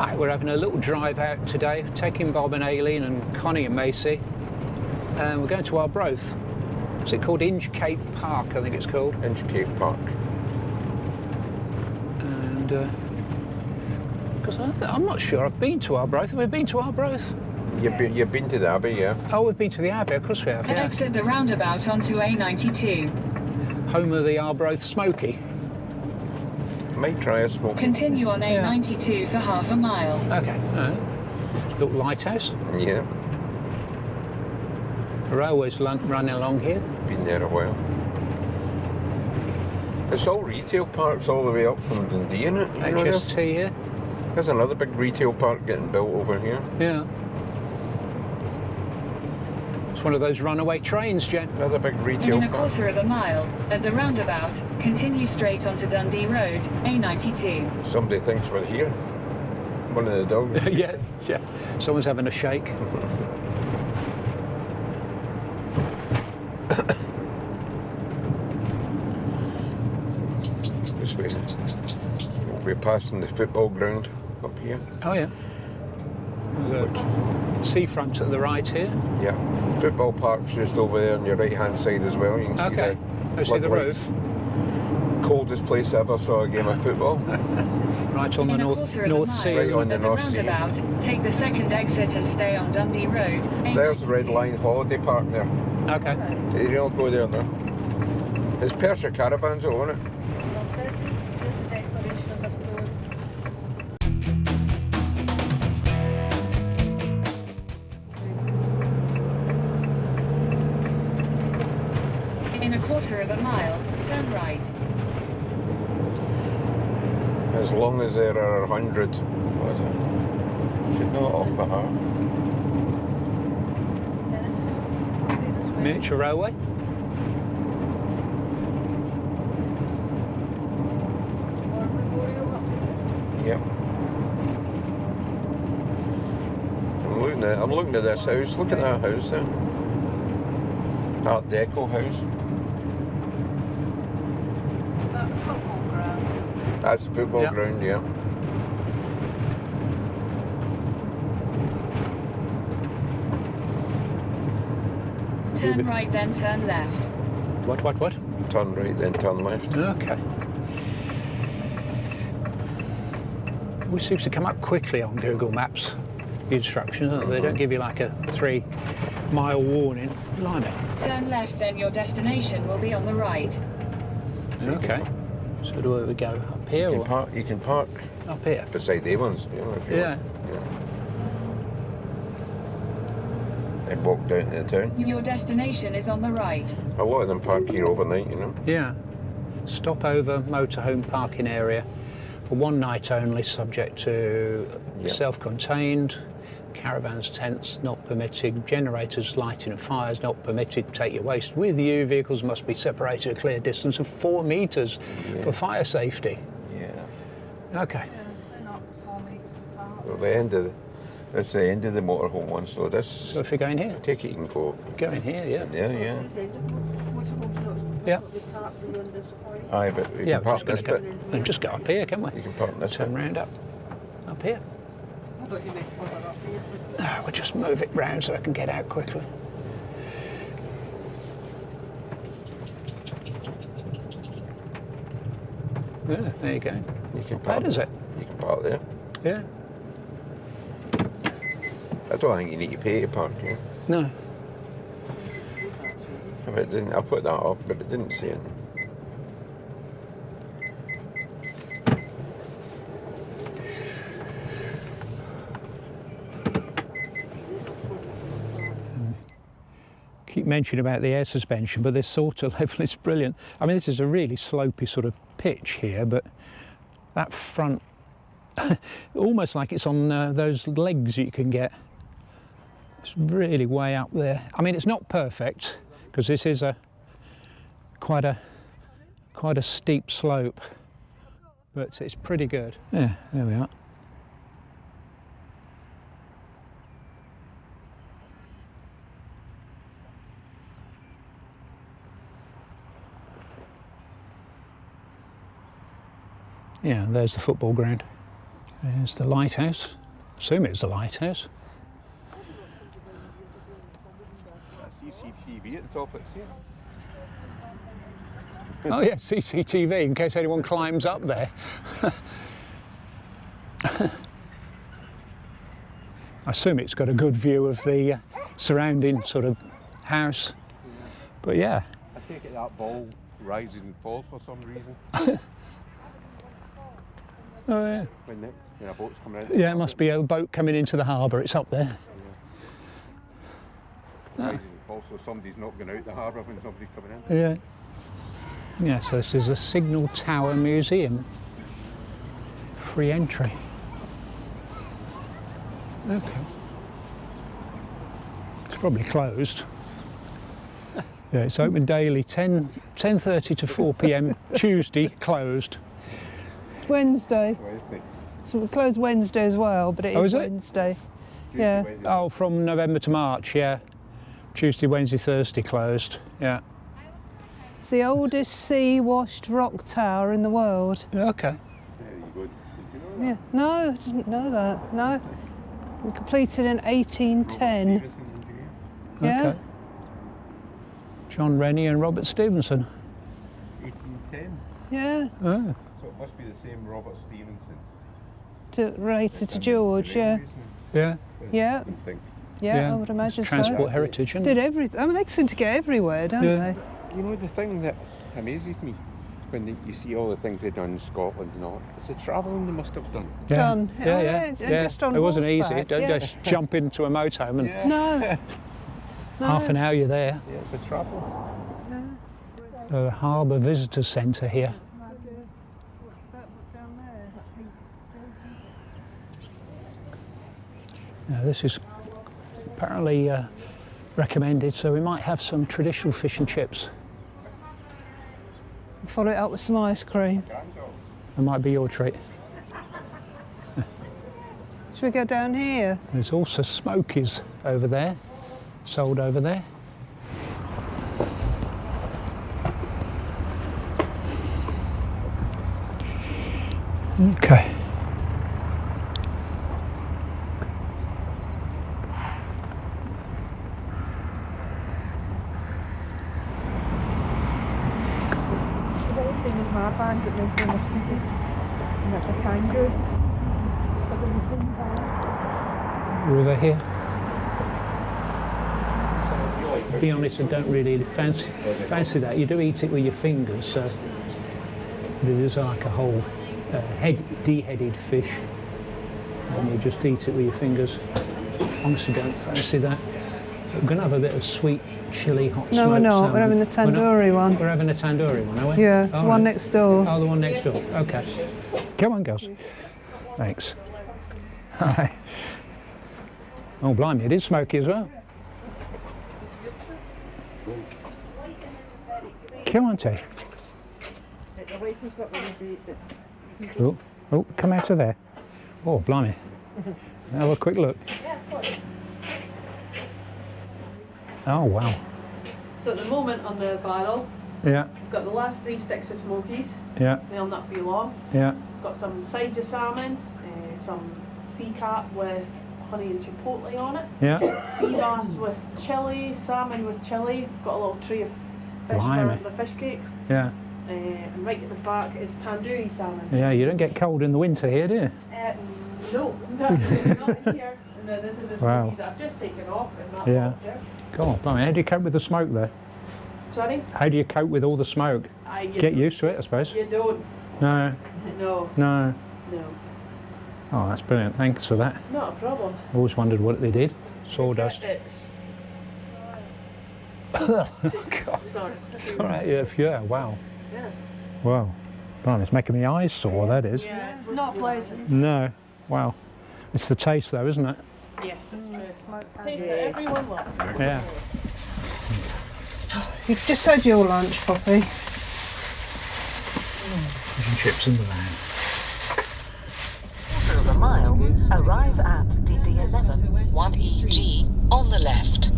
Right, we're having a little drive out today, taking Bob and Aileen and Connie and Macy. We're going to Arbroath. What's it called? Inchcape Park, I think it's called. Inchcape Park. And, because I'm not sure I've been to Arbroath. Have we been to Arbroath? You've been to the Abbey, yeah? Oh, we've been to the Abbey, of course we have, yeah. Exit the roundabout onto A92. Home of the Arbroath Smoky. Might try a smoke. Continue on A92 for half a mile. Okay, little lighthouse. Yeah, The railway's running along here. been there a while. It's all retail parks all the way up from Dundee, isn't it? You know this? HST here. There's another big retail park getting built over here. Yeah. It's one of those runaway trains, Jen. Another big retail In a park. quarter of a mile, at the roundabout, continue straight onto Dundee Road, A92. Somebody thinks we're here. One of the dogs. yeah. Someone's having a shake. This way. We're passing the football ground up here. Oh, yeah. There's a seafront at the right here. Yeah. Football park's just over there on your right hand side as well. You can see Okay. I see the floodlights. roof. Coldest place I ever saw a game of football. Right on the In a North quarter of a North mile, Sea. Right on the at the North Sea. roundabout, take the second exit and stay on Dundee Road, A92. There's Red Line Holiday Park there. Okay. You don't go there now. It's Persia Caravans, isn't it? Just the Declaration of Arbroath. In a quarter of a mile, turn right. As long as there are 100, what is it? Should know it off by heart. Miniature railway. Yep. I'm looking at this house. Look at that house there. Art Deco house. That's the football Yep. ground, yeah. Turn right, then turn left. What? Turn right, then turn left. Okay. It seems to come up quickly on Google Maps, the instructions. They don't give you like a 3-mile warning. Blimey. Turn left, then your destination will be on the right. Okay. So do we go up here or You can park up here? beside the ones, you know, if you Yeah. want. Yeah. And walk down to the town. Your destination is on the right. A lot of them park here overnight, you know. Yeah. Stop over motorhome parking area for one night only, subject to Yeah. self-contained. Caravans, tents not permitted. Generators, lighting and fires not permitted. Take your waste with you. Vehicles must be separated a clear distance of 4 metres for fire safety. Yeah. Okay. They're not 4 metres apart. Well, that's the end of the motorhome one, so this... So if you're going here, I take it you can go. go in here, yeah. Yeah, yeah. This is Motorhome's not Yeah. they park beyond this point. Aye, but you Yeah, can park we're this just bit. gonna go, and just go up here, can we? You can park this Turn bit. round up here. I thought you meant further up here. We'll just move it round so I can get out quickly. Yeah, there you go. You can How park. does it? You can park there. Yeah. I don't think you need to pay to park here. No. If it didn't, I put that up, but it didn't say it. Keep mentioning about the air suspension, but this sort of level is brilliant. I mean, this is a really slopey sort of pitch here, but that front, almost like it's on those legs you can get. It's really way up there. I mean, it's not perfect because this is quite a steep slope, but it's pretty good. Yeah, there we are. Yeah, there's the football ground. There's the lighthouse. Assume it's the lighthouse. CCTV at the top, it's here. Oh yeah, CCTV in case anyone climbs up there. I assume it's got a good view of the surrounding sort of house. But yeah. I take it that ball rises and falls for some reason. Oh yeah. When a boat's coming out. Yeah, it must be a boat coming into the harbour. It's up there. Rises and falls, so somebody's not going out the harbour when somebody's coming in. Yeah. Yeah, so this is a Signal Tower Museum. Free entry. Okay. It's probably closed. Yeah, it's open daily, 10:30 to 4 p.m. Tuesday, closed. Wednesday. Wednesday. So we close Wednesday as well, but it Oh, is is it? Wednesday. Tuesday, Yeah. Wednesday. Oh, from November to March, yeah. Tuesday, Wednesday, Thursday closed, yeah. It's the oldest sea-washed rock tower in the world. Okay. There you go. Did you know Yeah. No, I didn't know that. No. We completed in 1810. that? Yeah. Okay. John Rennie and Robert Stevenson. 1810. Yeah. Oh. So it must be the same Robert Stevenson. Related to George, yeah. Yeah. Yeah. I think. Yeah, I would imagine Transport so. heritage, isn't Did it? everything. I mean, they seem to get everywhere, don't Yeah. they? You know, the thing that amazes me when you see all the things they've done in Scotland and all, it's the travelling they must have done. Yeah. Done. Yeah, Oh, yeah. and Yeah. just on It wasn't easy. horseback, Don't yeah. just jump into a motorhome and No. half an hour you're there. Yeah, it's a travel. The Harbour Visitor Centre here. Now this is apparently recommended, so we might have some traditional fish and chips. Follow it up with some ice cream. That might be your treat. Should we go down here? There's also smokies over there, sold over there. Okay. I've always seen as my band that makes them cities, and that's a kangaroo. River here. To be honest, I don't really fancy that. You do eat it with your fingers, so it is like a whole de-headed fish, and you just eat it with your fingers. Honestly, don't fancy that. We're going to have a bit of sweet chili hot No, smoked we're not. salmon. We're having the tandoori one. We're having a tandoori one, are we? Yeah, Oh, the one right. next door. Oh, the one next door. Okay. Come on, girls. Thanks. Hi. Oh, blimey, it is smoky as well. Come on, Tay. Oh, oh, come out of there. Oh, blimey. Have a quick look. Oh, wow. So at the moment on the barrel, Yeah, we've got the last 3 sticks of smokies, yeah, they'll not be long. yeah. Got some sides of salmon, some sea carp with honey and chipotle on it, Yeah. sea bass with chilli, salmon with chilli, got a little tray of fish Blimey. for the fish cakes, Yeah, and right at the back is tandoori salmon. yeah, you don't get cold in the winter here, do you? No, definitely not here. And then this is the Wow. smokies that I've just taken off and that Yeah. box there. Go on, blimey, how do you cope with the smoke there? Sorry? How do you cope with all the smoke? Get used to it, I suppose. You don't. No, No. no. No. Oh, that's brilliant, thanks for that. Not a problem. Always wondered what they did. Sawdust. It's God, sorry. it's all right, yeah, wow. Yeah. Wow. Blimey, it's making my eyes sore, that is. Yeah, it's not pleasant. No, wow. It's the taste though, isn't it? Yes, it's true. Taste that everyone loves. Yeah. You've just had your lunch, Poppy. Fish and chips in the van. Quarter of a mile, arrive at DD11, 1EG, on the left.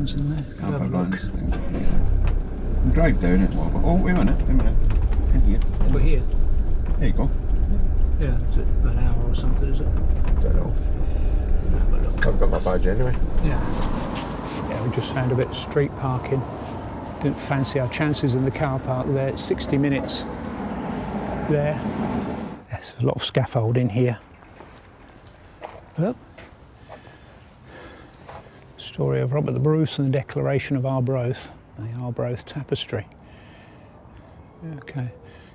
lines in there. I'll Have a put look. lines. We'll drive down it. Oh, wait a minute. In here. We're here. There you go. Yeah, is it an hour or something, is it? Don't know. Have a look. I've got my badge anyway. Yeah. Yeah, we just found a bit of street parking. Didn't fancy our chances in the car park there. It's 60 minutes there. There's a lot of scaffolding here. Well, story of Robert the Bruce and the Declaration of Arbroath, the Arbroath Tapestry. Okay,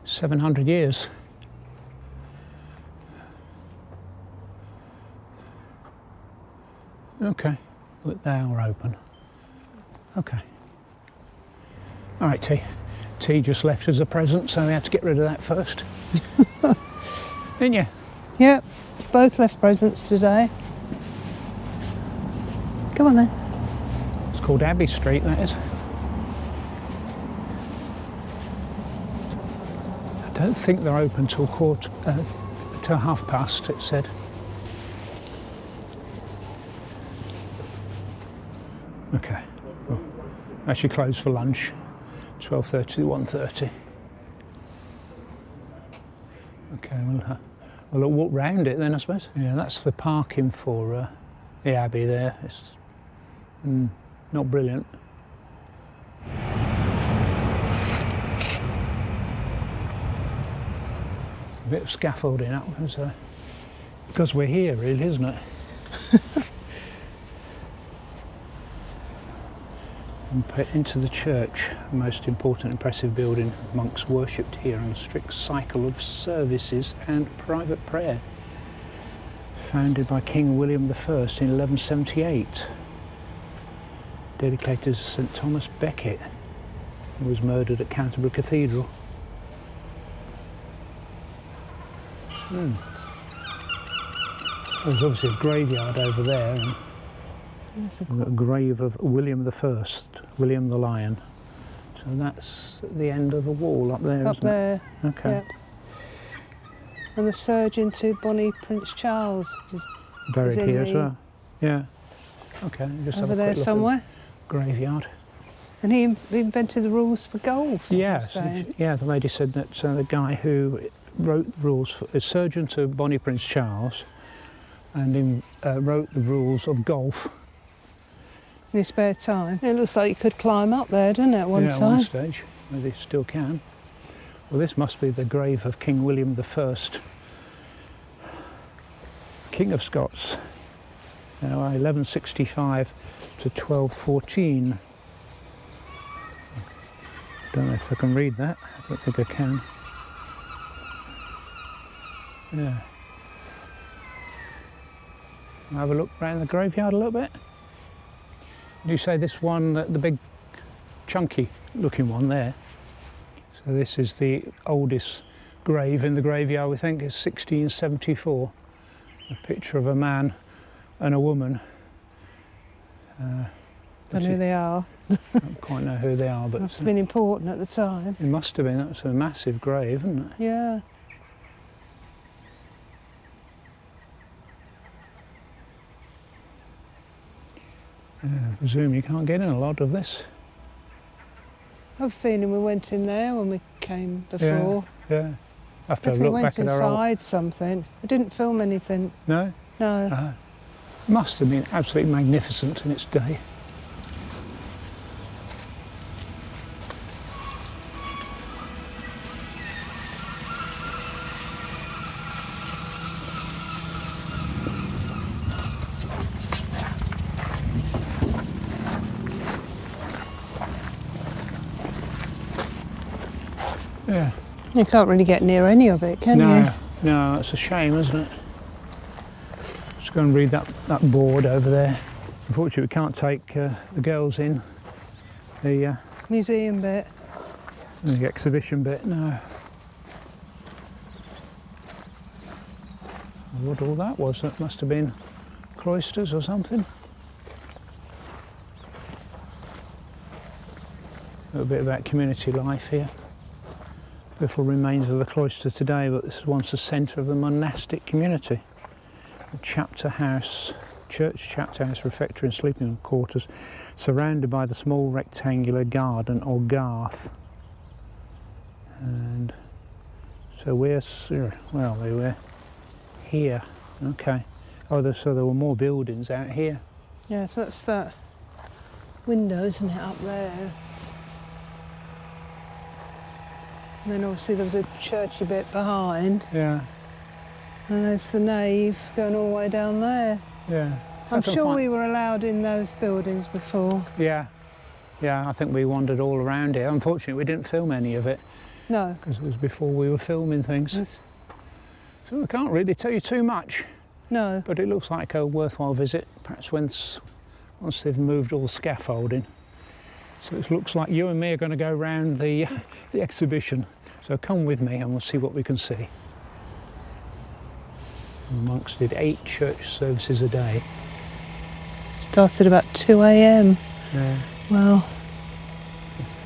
700 years. Okay, but they are open. Okay. All right, T. T just left as a present, so we had to get rid of that first. Didn't you? Yep, both left presents today. Come on then. It's called Abbey Street, that is. I don't think they're open till till past, it said. Okay. Well, actually closed for lunch. 12:30 to 1:30. Okay, we'll walk round it then, I suppose. Yeah, that's the parking for the Abbey there. It's not brilliant. A bit of scaffolding up, because we're here, really, isn't it? And put into the church, the most important impressive building. Monks worshipped here on a strict cycle of services and private prayer. Founded by King William I in 1178. Dedicated to St Thomas Becket, who was murdered at Canterbury Cathedral. There's obviously a graveyard over there. And That's a grave of William I, William the Lion. So that's at the end of the wall up there, up isn't there. it? Okay. Yep. And the surgeon to Bonnie Prince Charles is Buried in here as the- well. Yeah. Okay, just have over a there quick look at somewhere. the graveyard. And he invented the rules for golf. Yes, so- yeah, the lady said that the guy who wrote the rules, a surgeon to Bonnie Prince Charles, and he wrote the rules of golf. in his spare time. It looks like you could climb up there, doesn't it, one yeah, at one side? stage. Maybe still can. Well, this must be the grave of King William I, King of Scots. Now, 1165 to 1214. Don't know if I can read that. I don't think I can. Yeah. I'll have a look around the graveyard a little bit. You say this one, the big chunky looking one there. So this is the oldest grave in the graveyard, we think. It's 1674. A picture of a man and a woman. Don't know who they are. Don't quite know who they are, but Must have been important at the time. it must have been. That was a massive grave, isn't it? Yeah. I presume you can't get in a lot of this. I have a feeling we went in there when we came before. Yeah. I have to If have a we look went back at our old... inside something. We didn't film anything. No? No. Must have been absolutely magnificent in its day. Yeah. You can't really get near any of it, can you? No, it's a shame, isn't it? Just go and read that board over there. Unfortunately, we can't take the girls in. The Museum bit. exhibition bit, no. What all that was, that must have been cloisters or something. A little bit about community life here. Little remains of the cloister today, but this is once the centre of the monastic community. A chapter house church, chapter house, refectory and sleeping quarters, surrounded by the small rectangular garden or garth. And so we're here. Okay. Oh, so there were more buildings out here. Yeah, so that's that window, isn't it, up there? And then obviously there was a churchy bit behind. Yeah. And there's the nave going all the way down there. Yeah. I'm sure we were allowed in those buildings before. Yeah. Yeah, I think we wandered all around here. Unfortunately, we didn't film any of it. No. Because it was before we were filming things. Yes. So I can't really tell you too much. No. But it looks like a worthwhile visit, perhaps once they've moved all the scaffolding. So it looks like you and me are going to go round the exhibition. So come with me and we'll see what we can see. The monks did 8 church services a day. Started about 2 a.m. Yeah. Well.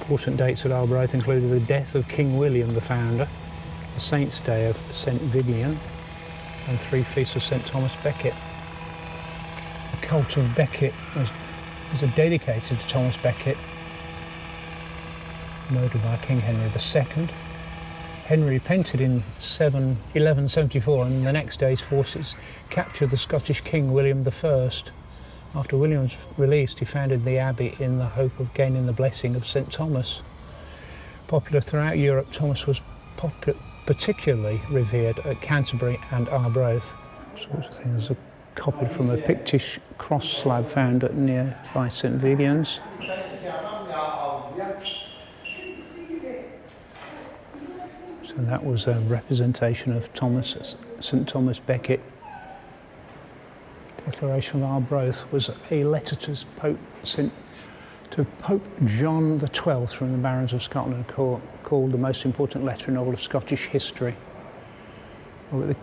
Important dates at Arbroath included the death of King William, the founder, the Saint's Day of St Vivian, and 3 feasts of St Thomas Becket. The cult of Becket was dedicated to Thomas Becket, murdered by King Henry II. Henry repented in 1174, and the next day his forces captured the Scottish King William I. After William was released, he founded the abbey in the hope of gaining the blessing of St Thomas. Popular throughout Europe, Thomas was particularly revered at Canterbury and Arbroath. Sorts of things are copied from a Pictish cross slab found at nearby St Vivian's. So that was a representation of St Thomas Becket. Declaration of Arbroath was a letter to Pope John XII from the Barons of Scotland, called the most important letter in all of Scottish history. Well,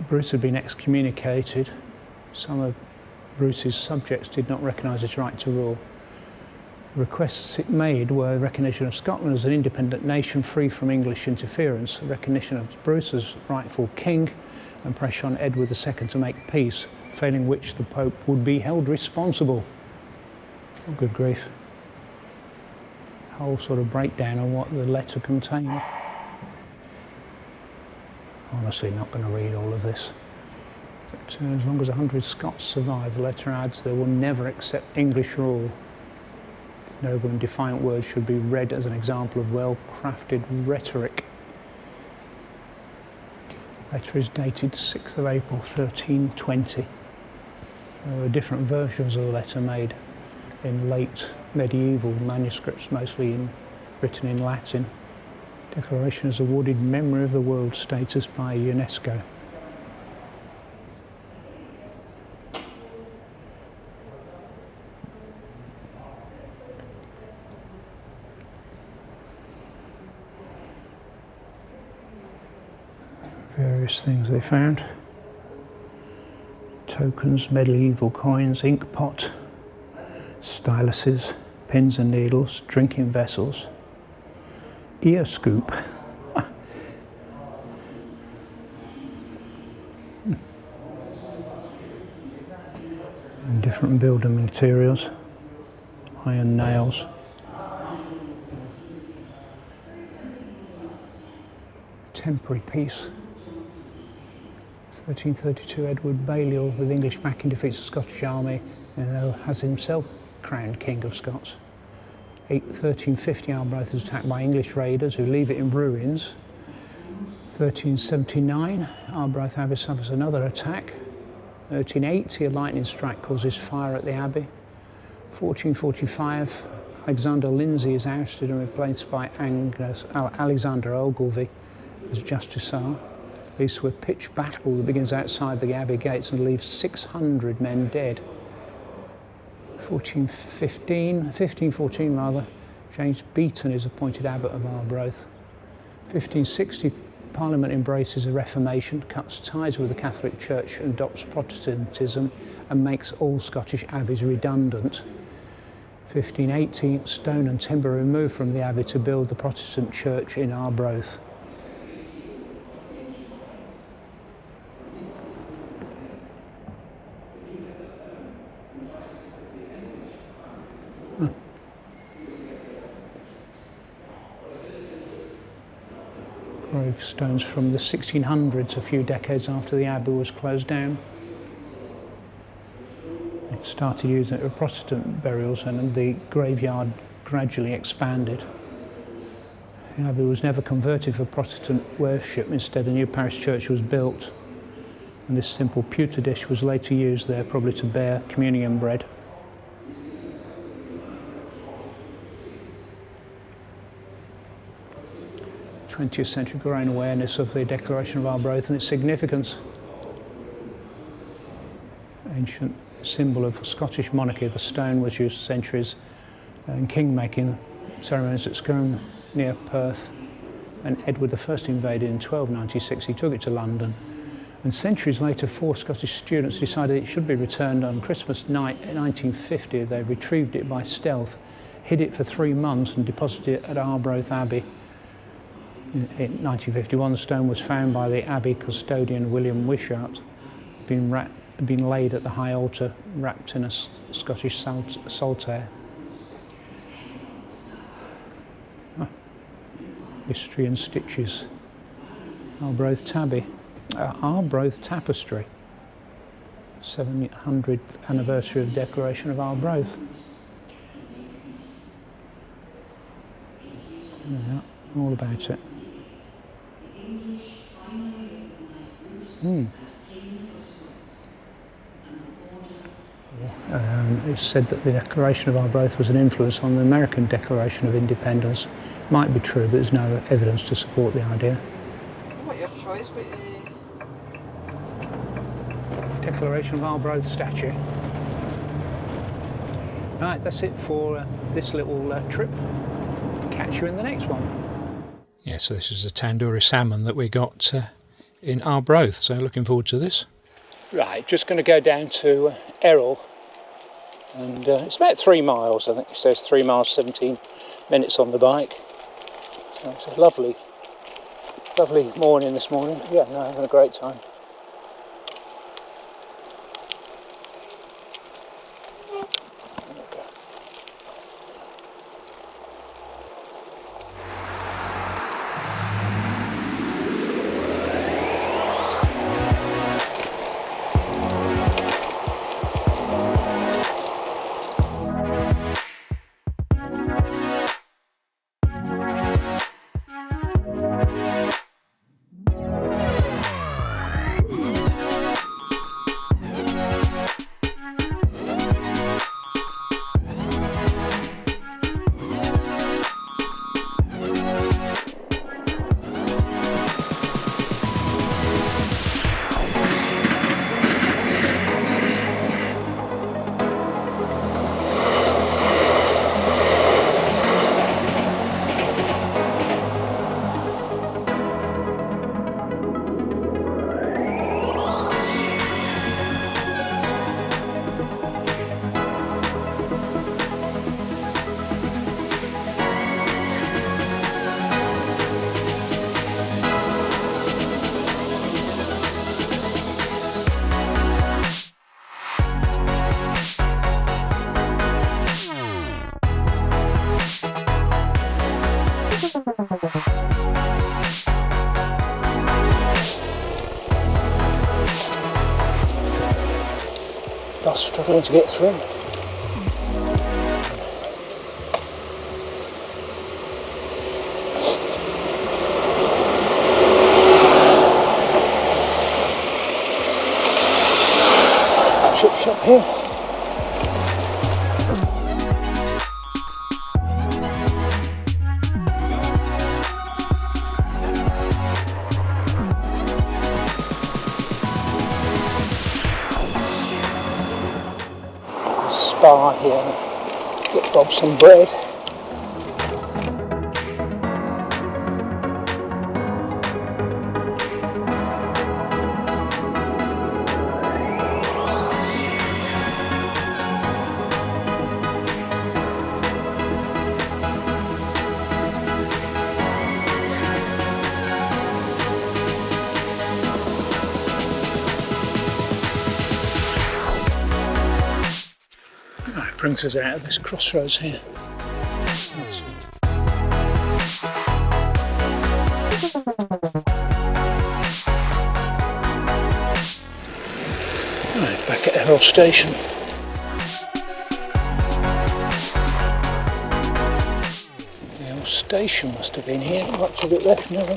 Bruce had been excommunicated. Some of Bruce's subjects did not recognise his right to rule. The requests it made were recognition of Scotland as an independent nation free from English interference, recognition of Bruce as rightful king, and pressure on Edward II to make peace, failing which the Pope would be held responsible. Oh, good grief. A whole sort of breakdown on what the letter contained. Honestly, not going to read all of this. But as long as 100 Scots survive, the letter adds they will never accept English rule. Noble and defiant words should be read as an example of well-crafted rhetoric. The letter is dated 6th of April 1320. There were different versions of the letter made in late medieval manuscripts, mostly written in Latin. Declaration is awarded Memory of the World status by UNESCO. Various things they found. Tokens, medieval coins, ink pot, styluses, pins and needles, drinking vessels, ear scoop. And different building materials, iron nails. Temporary piece. 1332, Edward Balliol, with English backing, defeats the Scottish army and has himself crowned King of Scots. 1350, Arbroath is attacked by English raiders who leave it in ruins. 1379, Arbroath Abbey suffers another attack. 1380, a lightning strike causes fire at the Abbey. 1445, Alexander Lindsay is ousted and replaced by Alexander Ogilvy as Justiciar. Leads to a pitched battle that begins outside the Abbey gates and leaves 600 men dead. 1514, James Beaton is appointed Abbot of Arbroath. 1560, Parliament embraces a Reformation, cuts ties with the Catholic Church and adopts Protestantism and makes all Scottish abbeys redundant. 1580, stone and timber are removed from the abbey to build the Protestant church in Arbroath. Gravestones from the 1600s, a few decades after the Abbey was closed down. It started using it for Protestant burials and the graveyard gradually expanded. The Abbey was never converted for Protestant worship, instead a new parish church was built, and this simple pewter dish was later used there, probably to bear communion bread. '20th century growing awareness of the Declaration of Arbroath and its significance. Ancient symbol of Scottish monarchy, the stone was used for centuries in king-making ceremonies at Scone near Perth, and Edward I invaded in 1296. He took it to London, and centuries later 4 Scottish students decided it should be returned on Christmas night in 1950. They retrieved it by stealth, hid it for 3 months and deposited it at Arbroath Abbey. In 1951 the stone was found by the Abbey custodian William Wishart, been laid at the high altar, wrapped in a Scottish saltire. History and stitches. Arbroath Abbey, Arbroath Tapestry. 700th anniversary of the Declaration of Arbroath. Yeah, all about it. It's said that the Declaration of Arbroath was an influence on the American Declaration of Independence. Might be true, but there's no evidence to support the idea. What your choice? Declaration of Arbroath statue. Right, that's it for this little trip. Catch you in the next one. Yeah, so this is the tandoori salmon that we got in Arbroath, so looking forward to this. Right, just going to go down to Errol, and it's about 3 miles, I think it says 3 miles 17 minutes on the bike. So it's a lovely morning this morning. Yeah, no, having a great time. Bus struggling to get through. Chip shop here. Spa here. Get Bob some bread. Brings us out of this crossroads here. Awesome. back at Errol station. The Errol station must have been here. Much of it left now.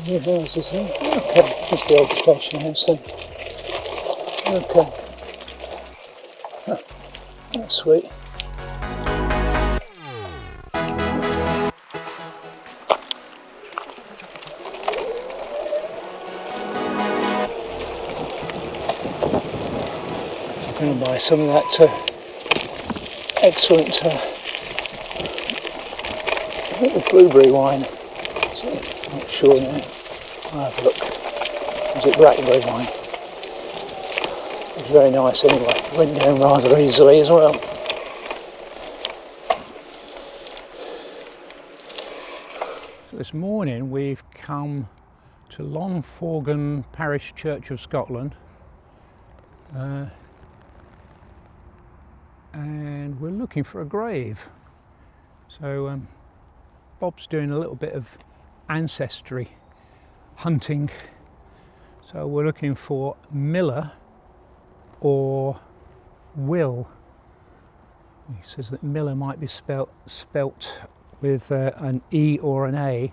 New houses here. Okay, here's the old station house then. Okay. Huh. That's sweet. I'm going to buy some of that excellent blueberry wine. So, I'm not sure now. I'll have a look. Is it blackberry wine? It's very nice anyway. Went down rather easily as well. So this morning we've come to Longforgan Parish Church of Scotland. And we're looking for a grave. So Bob's doing a little bit of ancestry hunting. So we're looking for Miller or Will. He says that Miller might be spelt with an E or an A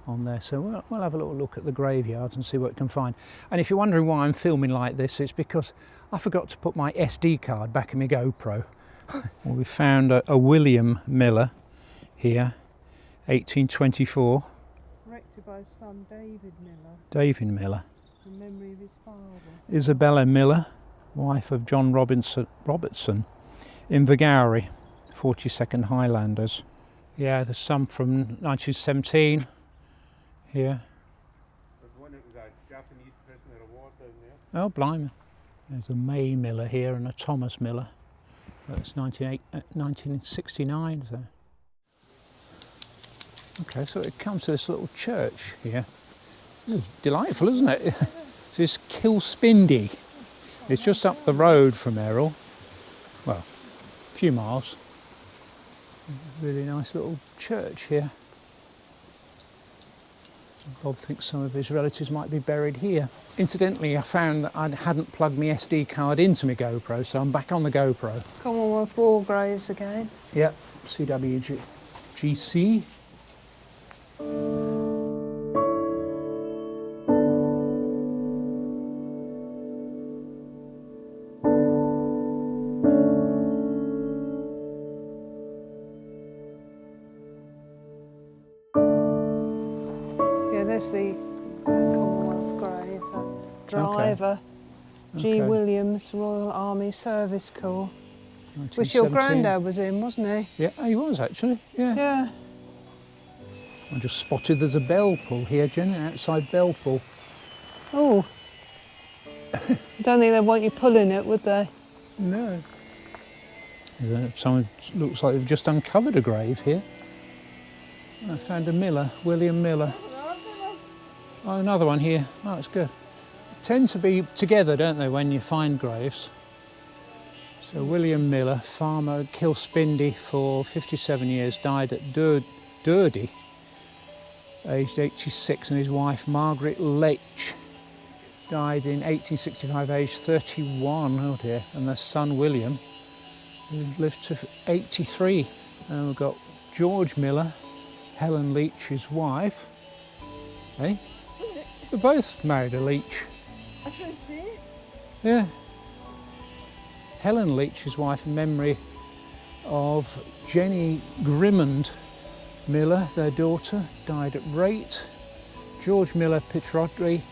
on there. So we'll have a little look at the graveyards and see what we can find. And if you're wondering why I'm filming like this, it's because I forgot to put my SD card back in my GoPro. Well, we found a William Miller here, 1824. Erected by his son David Miller, David Miller. in memory of his father. Isabella Miller, wife of John Robertson, Invergowrie, 42nd Highlanders. Yeah, there's some from 1917 here. There's one that was a Japanese prisoner of war down there. Oh, blimey. There's a May Miller here and a Thomas Miller. That's 1969. So. Okay, so it comes to this little church here. It's delightful, isn't it? This is Kilspindy. It's just up the road from Errol. Well, a few miles. Really nice little church here. Bob thinks some of his relatives might be buried here. Incidentally, I found that I hadn't plugged my SD card into my GoPro, so I'm back on the GoPro. Commonwealth War graves again. Yep, CWGC. There's the Commonwealth grave, the driver, G. Williams, Royal Army Service Corps, which your granddad was in, wasn't he? Yeah, he was actually, yeah. Yeah. I just spotted there's a bell pull here, Jen, outside Bellpool. Oh. I don't think they'd want you pulling it, would they? No. Someone looks like they've just uncovered a grave here. I found a Miller, William Miller. Oh, another one here. Oh, it's good. They tend to be together, don't they, when you find graves? So William Miller, farmer at Kilspindy for 57 years, died at Durdy, aged 86, and his wife Margaret Leitch died in 1865, aged 31. Oh dear. And their son William, who lived to 83. And we've got George Miller, Helen Leitch's wife. Hey? They both married a Leitch. I was going to say. Yeah. Helen Leitch's wife in memory of Jenny Grimmond Miller, their daughter, died at Rate. George Miller Pittrodry,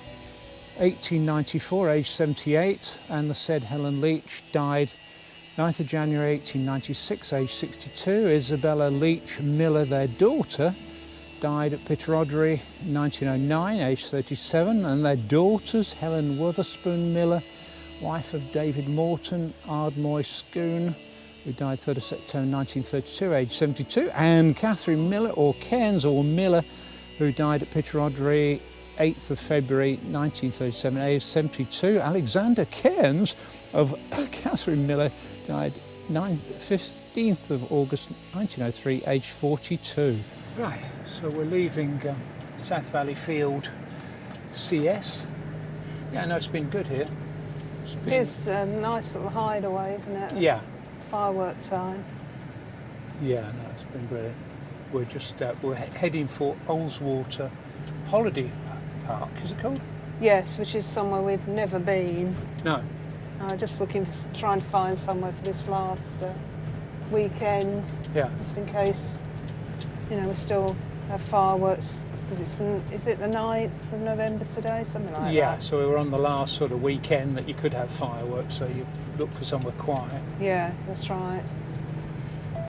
1894, aged 78, and the said Helen Leitch died 9th of January 1896, aged 62. Isabella Leitch Miller, their daughter, died at Pittrodry in 1909, aged 37, and their daughters, Helen Witherspoon Miller, wife of David Morton, Ardmoy Scoon, who died 3rd of September 1932, aged 72, and Catherine Miller, or Cairns, or Miller, who died at Pittrodry 8th of February 1937, aged 72. Alexander Cairns of Catherine Miller died 15th of August 1903, aged 42. Right, so we're leaving South Valley Field CS. Yeah, no, it's been good here. It's a nice little hideaway, isn't it? Yeah. Fireworks sign. Yeah, no, it's been brilliant. We're just we're heading for Ullswater Holiday Park. Is it called? Yes, which is somewhere we've never been. No. Just looking for, trying to find somewhere for this last weekend. Yeah. Just in case, you know, we still have fireworks. Because is it the 9th of November today? Something like that. Yeah. So we were on the last sort of weekend that you could have fireworks. So you look for somewhere quiet. Yeah, that's right.